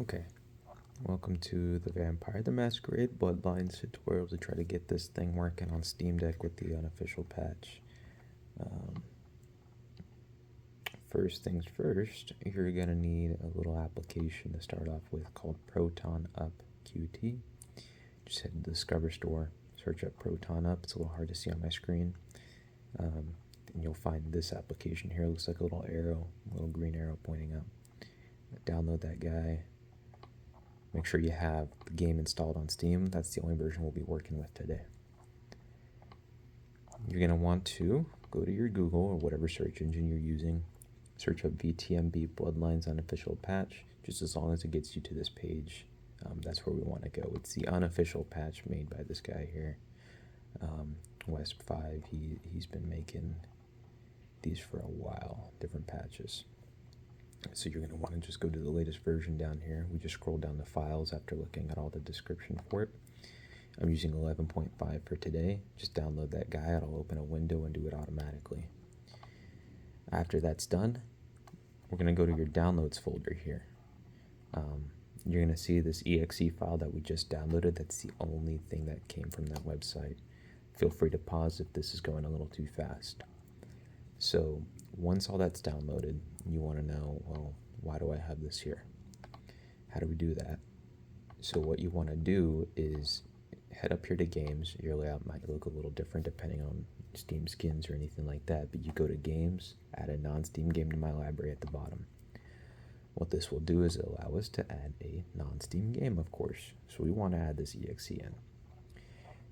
Okay, welcome to the Vampire the Masquerade Bloodlines tutorial to try to get this thing working on Steam Deck with the unofficial patch. First things first, you're going to need a little application to start off with called ProtonUp-Qt. Just head to the Discover Store, search up ProtonUp. It's a little hard to see on my screen. And you'll find this application here. It looks like a little arrow, a little green arrow pointing up. Download that guy. Make sure you have the game installed on Steam. That's the only version we'll be working with today. You're going to want to go to your Google or whatever search engine you're using. Search up VTMB Bloodlines Unofficial Patch, just as long as it gets you to this page. That's where we want to go. It's the unofficial patch made by this guy here, West5. He's been making these for a while, different patches. So you're going to want to just go to the latest version down here. We just scroll down the files after looking at all the description for it. I'm using 11.5 for today. Just download that guy. It'll open a window and do it automatically. After that's done, we're going to go to your downloads folder here. You're going to see this exe file that we just downloaded. That's the only thing that came from that website. Feel free to pause if this is going a little too fast. So once all that's downloaded, you want to know, well, why do I have this here? How do we do that? So what you want to do is head up here to games. Your layout might look a little different depending on Steam skins or anything like that, but you go to games, add a non-Steam game to my library at the bottom. What this will do is allow us to add a non-Steam game, of course. So we want to add this exe in.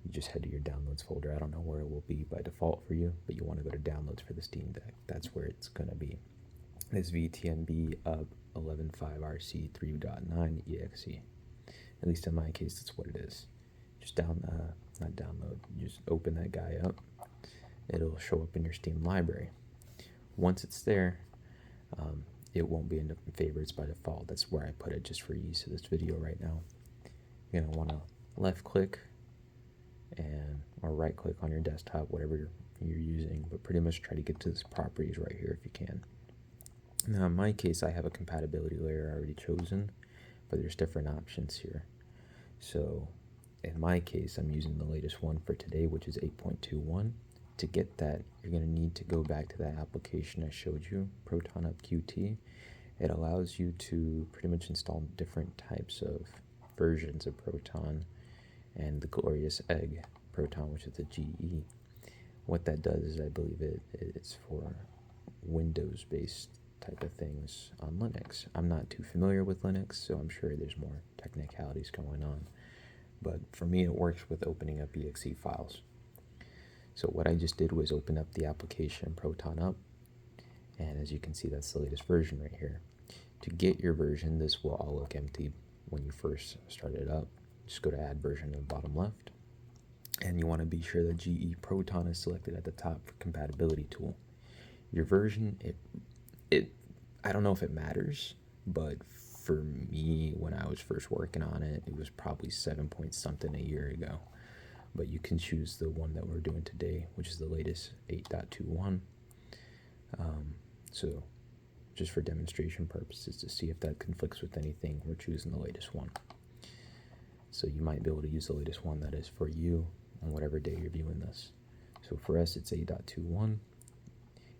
You just head to your downloads folder. I don't know where it will be by default for you, but you want to go to downloads for the Steam Deck. That's where it's going to be. This VTMB up 11.5 RC 3.9 exe. At least in my case, that's what it is. Just not download, just open that guy up. It'll show up in your Steam library. Once it's there, it won't be in the favorites by default. That's where I put it just for use of this video right now. You're going to want to left click or right click on your desktop, whatever you're using, but pretty much try to get to this properties right here if you can. Now in my case, I have a compatibility layer already chosen, but there's different options here. So in my case, I'm using the latest one for today, which is 8.21. To get that, you're going to need to go back to that application I showed you, ProtonUp-Qt. It allows you to pretty much install different types of versions of Proton and the glorious egg Proton, which is the GE. What that does is I believe it's for Windows-based type of things on Linux. I'm not too familiar with Linux, so I'm sure there's more technicalities going on. But for me, it works with opening up exe files. So what I just did was open up the application ProtonUp, and as you can see, that's the latest version right here. To get your version, this will all look empty when you first start it up. Just go to add version in the bottom left, and you want to be sure that GE Proton is selected at the top for compatibility tool. Your version, I don't know if it matters, but for me, when I was first working on it, it was probably 7 point something a year ago. But you can choose the one that we're doing today, which is the latest 8.21. So just for demonstration purposes to see if that conflicts with anything, we're choosing the latest one. So you might be able to use the latest one that is for you on whatever day you're viewing this. So for us, it's 8.21.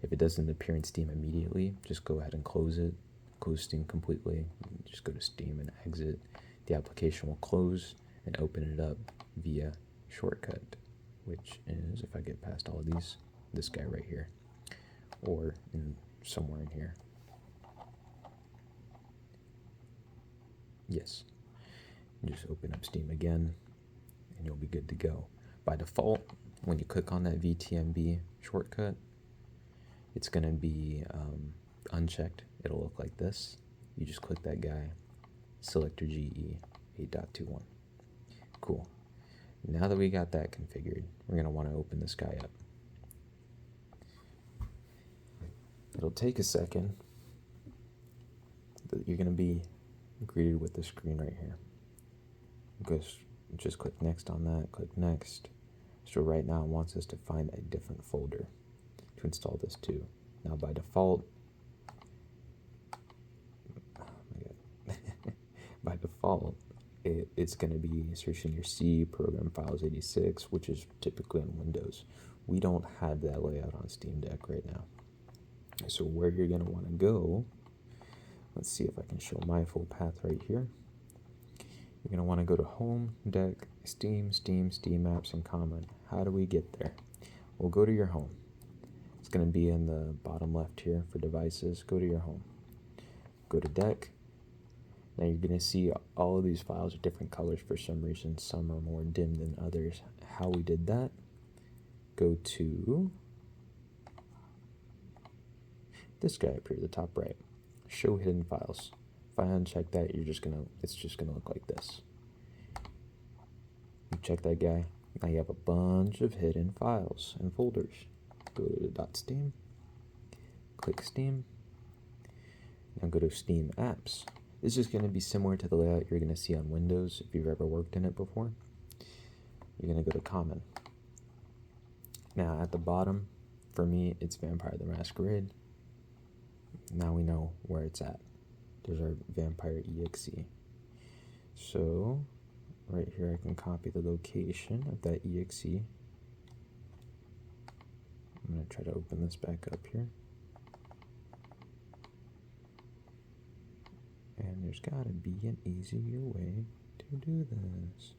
If it doesn't appear in Steam immediately, just go ahead and close it. Close Steam completely. Just go to Steam and exit. The application will close and open it up via shortcut, which is, if I get past all of these, this guy right here, or somewhere in here. Yes. Just open up Steam again, and you'll be good to go. By default, when you click on that VTMB shortcut, it's going to be unchecked. It'll look like this. You just click that guy, select your GE 8.21. Cool. Now that we got that configured, we're going to want to open this guy up. It'll take a second, but you're going to be greeted with the screen right here. Just click next on that, click next. So right now it wants us to find a different folder to install this to. Now by default, default, it's going to be searching your C program files 86, which is typically on Windows. We don't have that layout on Steam Deck right now. So where you're going to want to go, let's see if I can show my full path right here. You're going to want to go to Home, Deck, Steam, Steam Apps, and Common. How do we get there? We'll go to your home. It's going to be in the bottom left here for devices. Go to your home. Go to Deck. Now you're going to see all of these files are different colors for some reason. Some are more dim than others. How we did that? Go to this guy up here, the top right. Show hidden files. If I uncheck that, it's just gonna look like this. You check that guy. Now you have a bunch of hidden files and folders. Go to .steam. Click Steam. Now go to Steam Apps. This is going to be similar to the layout you're going to see on Windows if you've ever worked in it before. You're going to go to Common. Now at the bottom, for me, it's Vampire the Masquerade. Now we know where it's at. There's our Vampire EXE. So right here I can copy the location of that EXE. I'm going to try to open this back up here. And there's got to be an easier way to do this.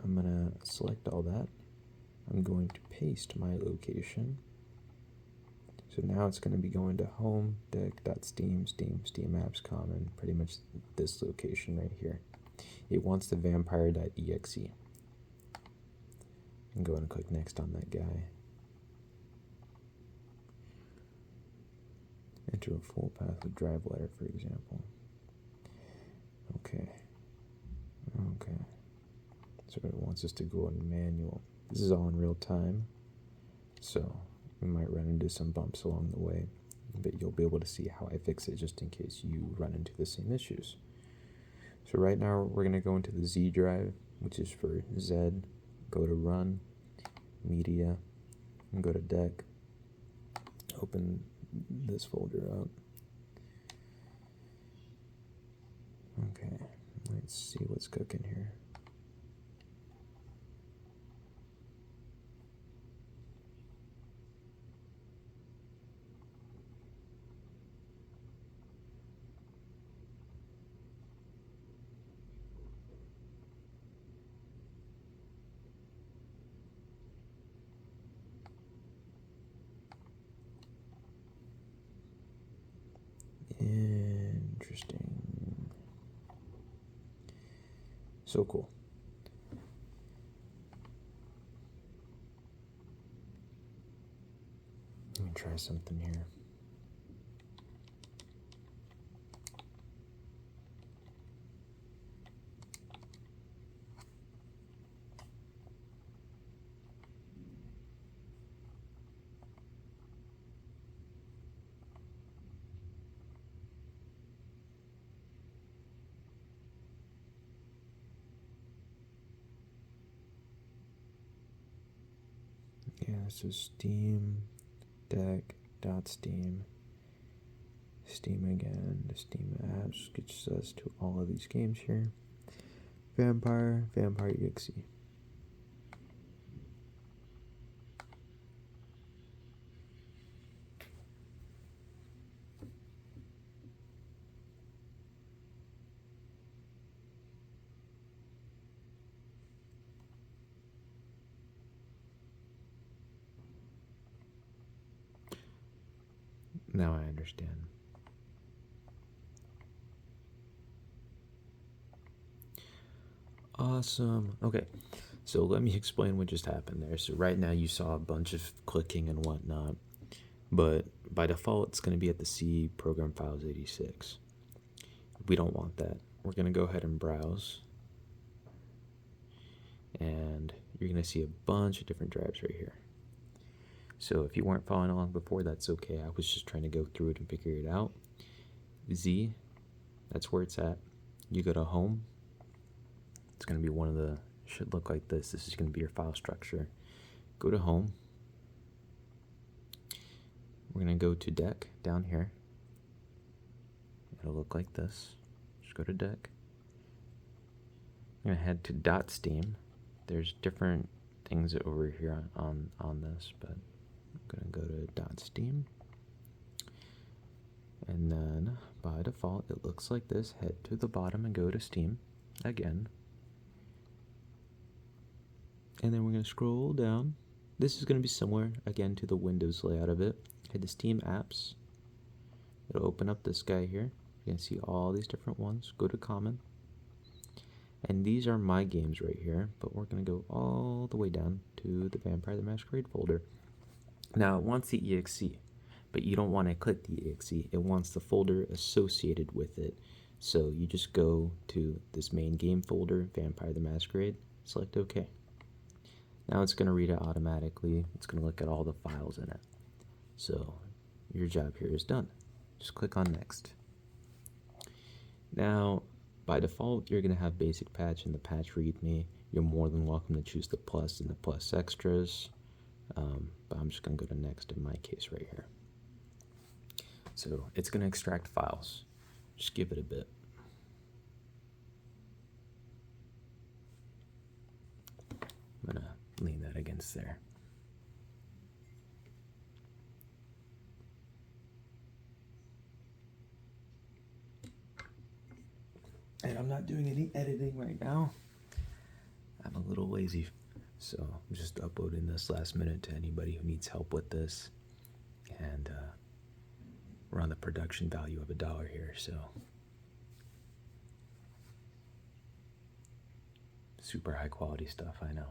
I'm going to select all that. I'm going to paste my location. So now it's going to be going to Home, Deck.Steam, Steam Apps, Common, pretty much this location right here. It wants the vampire.exe. And go ahead and click Next on that guy. Enter a full path with drive letter, for example. Okay. So it wants us to go in manual. This is all in real time, so we might run into some bumps along the way, but you'll be able to see how I fix it just in case you run into the same issues. So right now we're going to go into the Z drive, which is for Z. Go to Run, Media, and go to Deck. Open this folder up. Okay, let's see what's cooking here. Interesting. So cool. Let me try something here. Yeah, so Steam, Deck, .Steam, Steam again, the Steam apps gets us to all of these games here. Vampire EXE. Now I understand. Awesome. Okay, so let me explain what just happened there. So right now you saw a bunch of clicking and whatnot, but by default it's going to be at the C program files 86. We don't want that. We're going to go ahead and browse, and you're going to see a bunch of different drives right here. So if you weren't following along before, that's okay. I was just trying to go through it and figure it out. Z, that's where it's at. You go to Home. It's going to be one of the, should look like this. This is going to be your file structure. Go to Home. We're going to go to Deck down here. It'll look like this. Just go to Deck. I'm gonna head to .steam. There's different things over here on this, but I'm gonna go to .steam. And then by default, it looks like this. Head to the bottom and go to Steam again. And then we're going to scroll down. This is going to be similar again to the Windows layout of it. Head to Steam Apps. It'll open up this guy here. You can see all these different ones. Go to Common. And these are my games right here, but we're going to go all the way down to the Vampire the Masquerade folder. Now it wants the exe, but you don't want to click the exe. It wants the folder associated with it. So you just go to this main game folder, Vampire the Masquerade, select OK. Now it's going to read it automatically. It's going to look at all the files in it. So your job here is done. Just click on Next. Now, by default, you're going to have basic patch and the patch readme. You're more than welcome to choose the plus and the plus extras. But I'm just going to go to Next in my case right here. So it's going to extract files. Just give it a bit. I'm going to lean that against there. And I'm not doing any editing right now. I'm a little lazy, so I'm just uploading this last minute to anybody who needs help with this. And we're on the production value of $1 here, so super high quality stuff, I know.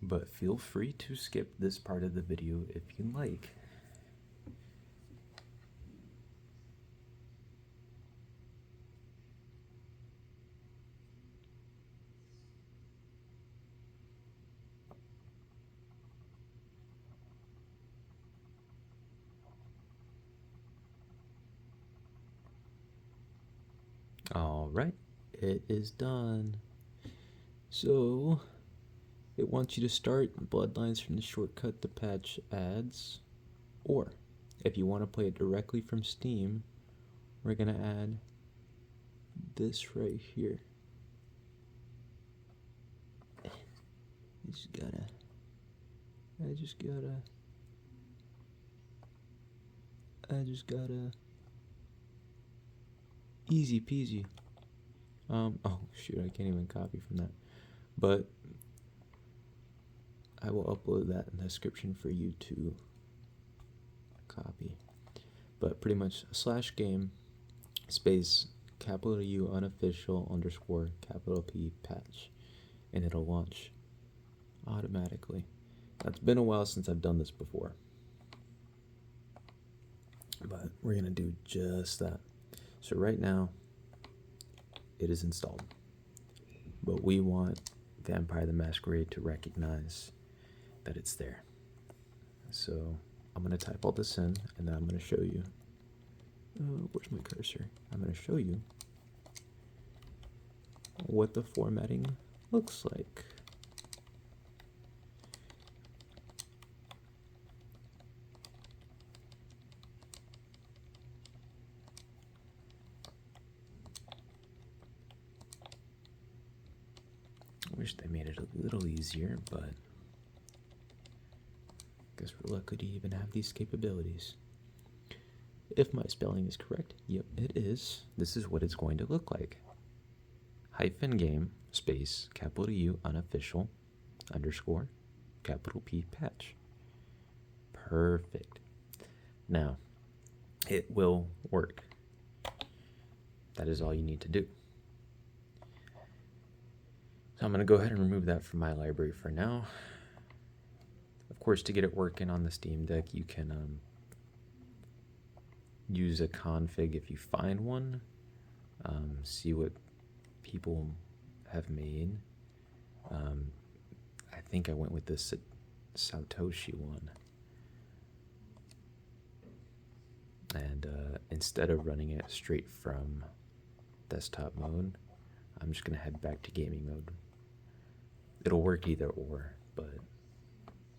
But feel free to skip this part of the video if you like. All right, it is done. So it wants you to start Bloodlines from the shortcut the patch adds, or if you want to play it directly from Steam, we're gonna add this right here. I just gotta easy peasy. Oh shoot, I can't even copy from that. But I will upload that in the description for you to copy. But pretty much /game space U unofficial underscore P patch, and it'll launch automatically. Now, it's been a while since I've done this before, but we're gonna do just that. So right now it is installed, but we want Vampire the Masquerade to recognize that it's there. So I'm going to type all this in, and then I'm going to show you. Where's my cursor? I'm going to show you what the formatting looks like. I wish they made it a little easier, but guess we're lucky to even have these capabilities. If my spelling is correct, yep, it is. This is what it's going to look like. -game space U unofficial underscore P patch. Perfect. Now, it will work. That is all you need to do. So I'm going to go ahead and remove that from my library for now. Of course, to get it working on the Steam Deck, you can use a config if you find one. See what people have made. I think I went with this Satoshi one. And instead of running it straight from desktop mode, I'm just going to head back to gaming mode. It'll work either or, but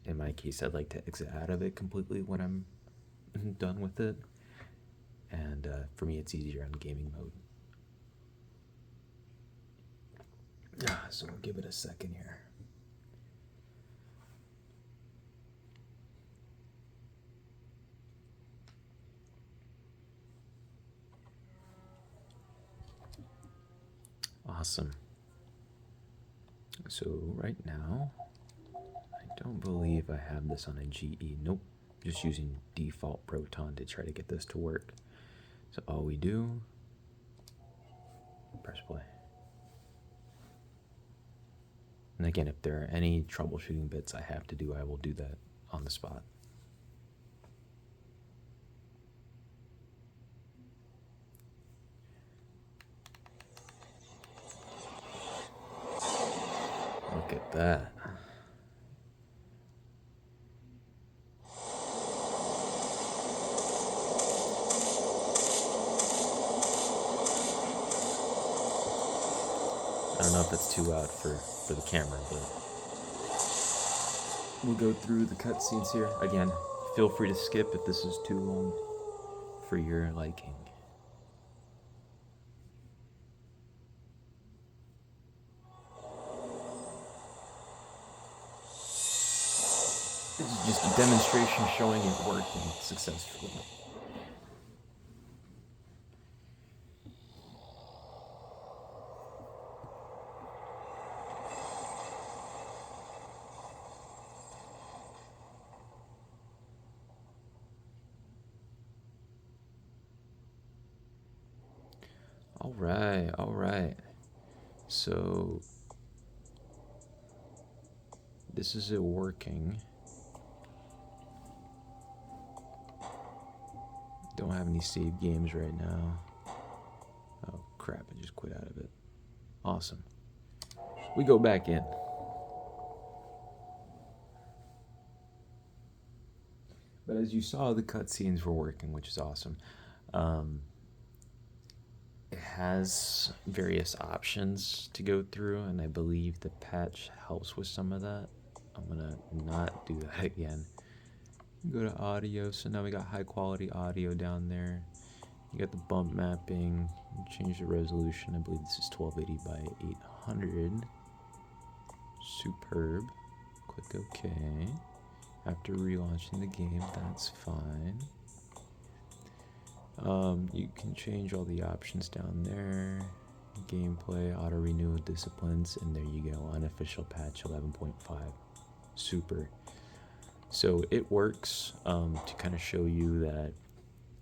in my case, I'd like to exit out of it completely when I'm done with it. And for me, it's easier on gaming mode. So we'll give it a second here. Awesome. So right now, I don't believe I have this on a GE. Nope. Just using default Proton to try to get this to work. So all we do, press play. And again, if there are any troubleshooting bits I have to do, I will do that on the spot. Look at that. I don't know if that's too loud for the camera, but we'll go through the cutscenes here. Again, feel free to skip if this is too long for your liking. This is just a demonstration showing it working successfully. All right. So this is it working. Don't have any saved games right now. Oh crap, I just quit out of it. Awesome. We go back in. But as you saw, the cutscenes were working, which is awesome. It has various options to go through, and I believe the patch helps with some of that. I'm gonna not do that again. Go to audio, so now we got high quality audio down there. You got the bump mapping, change the resolution. I believe this is 1280 by 800. Superb. Click OK. After relaunching the game, that's fine. You can change all the options down there. Gameplay, auto renew disciplines, and there you go. Unofficial patch 11.5. Super. So it works to kind of show you that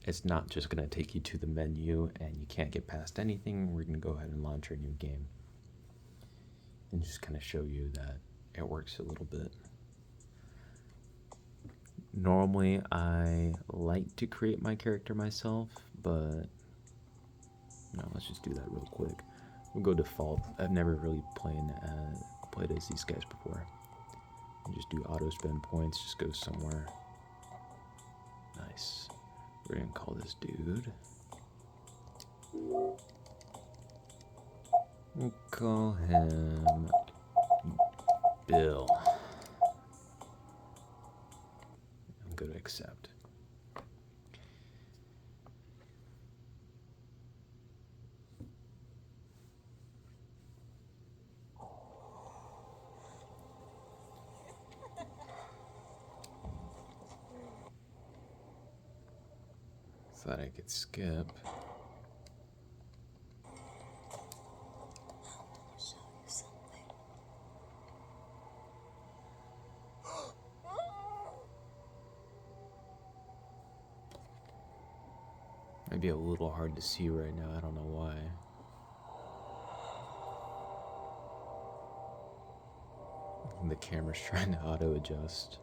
it's not just going to take you to the menu and you can't get past anything. We're going to go ahead and launch our new game and just kind of show you that it works a little bit. Normally, I like to create my character myself, but no, let's just do that real quick. We'll go default. I've never really played as these guys before. And just do auto spend points, just go somewhere. Nice. We're gonna call this dude. We'll call him Bill. And go to accept. Thought I could skip. Might be a little hard to see right now, I don't know why. The camera's trying to auto adjust.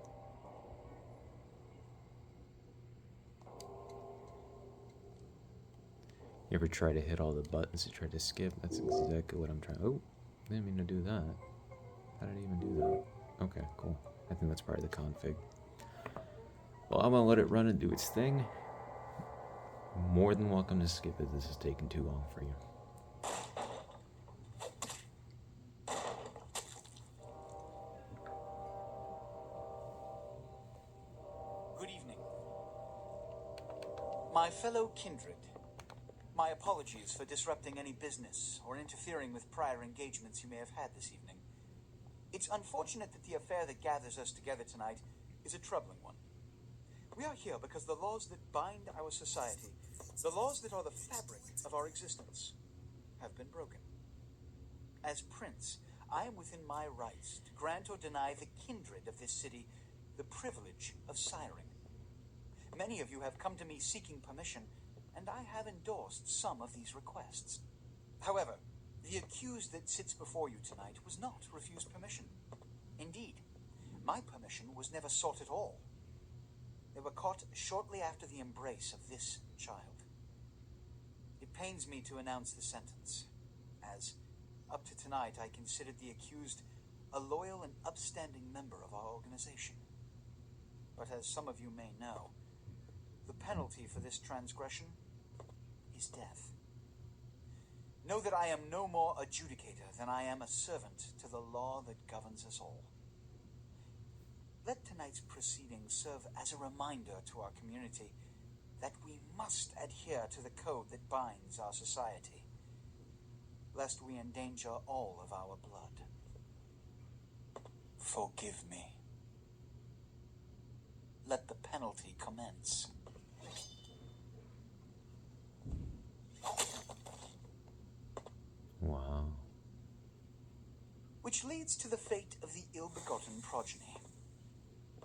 You ever try to hit all the buttons to try to skip? That's exactly what I'm trying. Oh, I didn't mean to do that. How did I even do that? Okay, cool. I think that's part of the config. Well, I'm gonna let it run and do its thing. More than welcome to skip it. This is taking too long for you. My fellow kindred, my apologies for disrupting any business or interfering with prior engagements you may have had this evening. It's unfortunate that the affair that gathers us together tonight is a troubling one. We are here because the laws that bind our society, the laws that are the fabric of our existence, have been broken. As Prince, I am within my rights to grant or deny the kindred of this city the privilege of siring. Many of you have come to me seeking permission, and I have endorsed some of these requests. However, the accused that sits before you tonight was not refused permission. Indeed, my permission was never sought at all. They were caught shortly after the embrace of this child. It pains me to announce the sentence, as up to tonight I considered the accused a loyal and upstanding member of our organization. But as some of you may know, the penalty for this transgression is death. Know that I am no more adjudicator than I am a servant to the law that governs us all. Let tonight's proceedings serve as a reminder to our community that we must adhere to the code that binds our society, lest we endanger all of our blood. Forgive me. Let the penalty commence. Wow. Which leads to the fate of the ill-begotten progeny.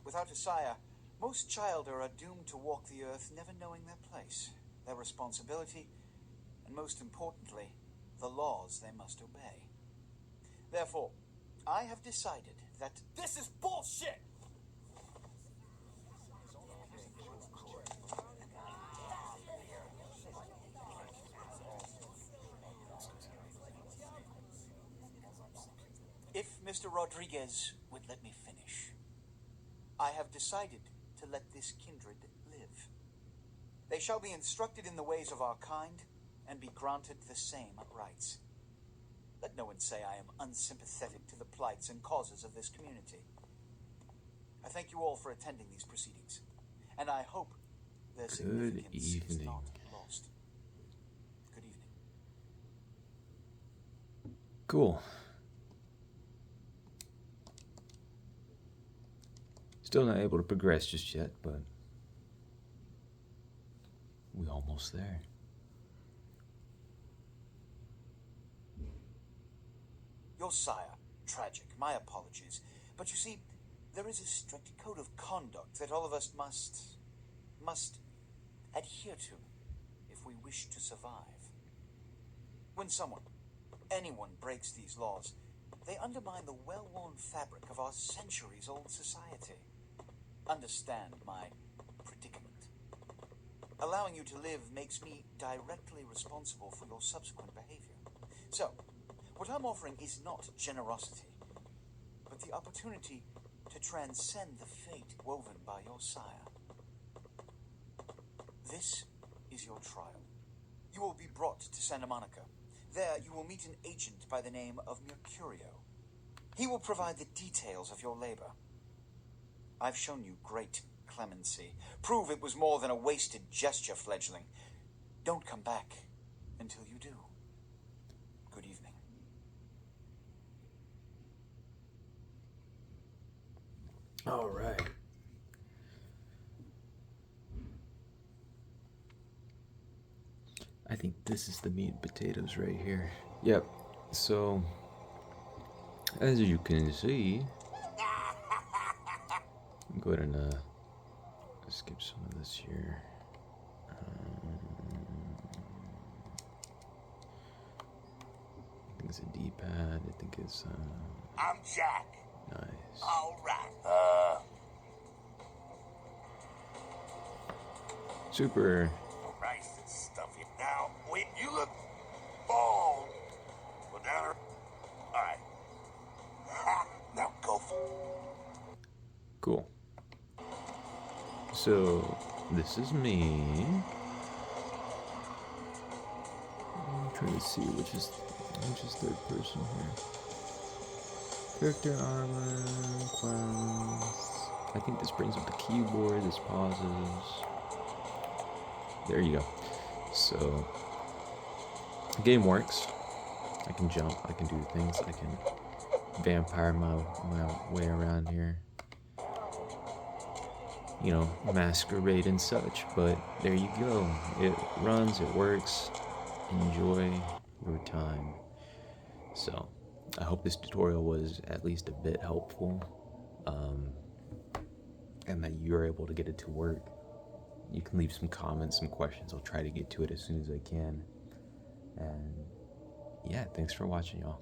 Without a sire, most children are doomed to walk the earth never knowing their place, their responsibility, and most importantly, the laws they must obey. Therefore, I have decided that this is bullshit! If Mr. Rodriguez would let me finish, I have decided to let this kindred live. They shall be instructed in the ways of our kind and be granted the same rights. Let no one say I am unsympathetic to the plights and causes of this community. I thank you all for attending these proceedings, and I hope their significance is not lost. Good evening. Cool. Still not able to progress just yet, but we're almost there. Your sire, tragic, my apologies. But you see, there is a strict code of conduct that all of us must adhere to if we wish to survive. When anyone breaks these laws, they undermine the well-worn fabric of our centuries-old society. Understand my predicament. Allowing you to live makes me directly responsible for your subsequent behavior. So, what I'm offering is not generosity, but the opportunity to transcend the fate woven by your sire. This is your trial. You will be brought to Santa Monica. There you will meet an agent by the name of Mercurio. He will provide the details of your labor. I've shown you great clemency. Prove it was more than a wasted gesture, fledgling. Don't come back until you do. Good evening. All right. I think this is the meat and potatoes right here. Yep. So, as you can see, go ahead and skip some of this here. I think it's a D-pad. I think it's I'm Jack. nice. All right. Super. Nice and stuffy. Now, wait, you look bald. Go down her. All right. Ha! Now go for it. Cool. So, this is me. I'm trying to see which is third person here. Character armor, class. I think this brings up the keyboard, this pauses. there you go. So the game works. I can jump, I can do things, I can vampire my way around here. You know, Masquerade and such, but there you go. It runs, it works. Enjoy your time. So, I hope this tutorial was at least a bit helpful, and that you're able to get it to work. You can leave some comments, some questions. I'll try to get to it as soon as I can. And yeah, thanks for watching, y'all.